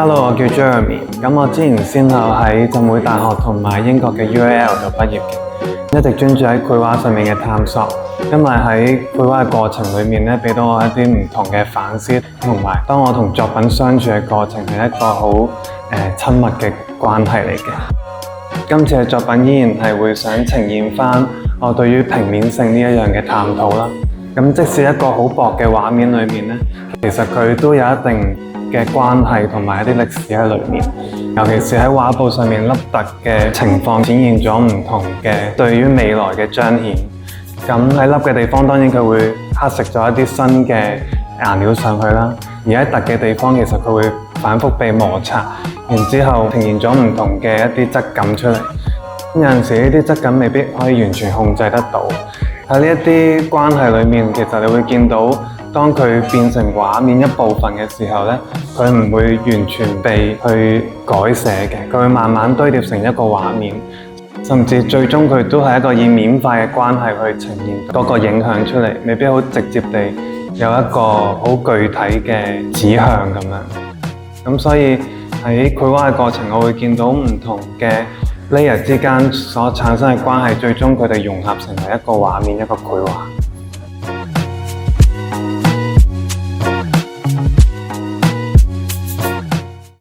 Hello，我叫 Jeremy。咁我之前先後喺浸會大學同埋英國嘅 UAL 度畢業嘅，一直專注喺繪畫上面嘅探索。因為喺繪畫嘅過程裏面咧，俾到我一啲唔同嘅反思，同埋當我同作品相處嘅過程係一個好親密嘅關係嚟嘅。今次嘅作品依然係會想呈現翻我對於平面性呢一樣嘅探討啦。咁即使一個好薄嘅畫面裏面咧，其實佢都有一定嘅關係同埋一啲歷史喺裏面。尤其是喺畫布上面凹凸嘅情況，展現咗唔同嘅對於未來嘅彰顯。咁喺凹嘅地方，當然佢會刻蝕咗一啲新嘅顏料上去啦。而喺凸嘅地方，其實佢會反覆被摩擦，然之後呈現咗唔同嘅一啲質感出嚟。有陣時呢啲質感未必可以完全控制得到。喺呢一啲關係裏面，其實你會見到，當佢變成畫面一部分嘅時候咧，佢唔會完全被去改寫嘅，佢會慢慢堆疊成一個畫面，甚至最終佢都係一個以面化嘅關係去呈現嗰個影響出嚟，未必好直接地有一個好具體嘅指向咁樣。咁所以喺繪畫嘅過程，我會見到唔同嘅 layer 之間所產生嘅關係，最終佢哋融合成為一個畫面，一個繪畫。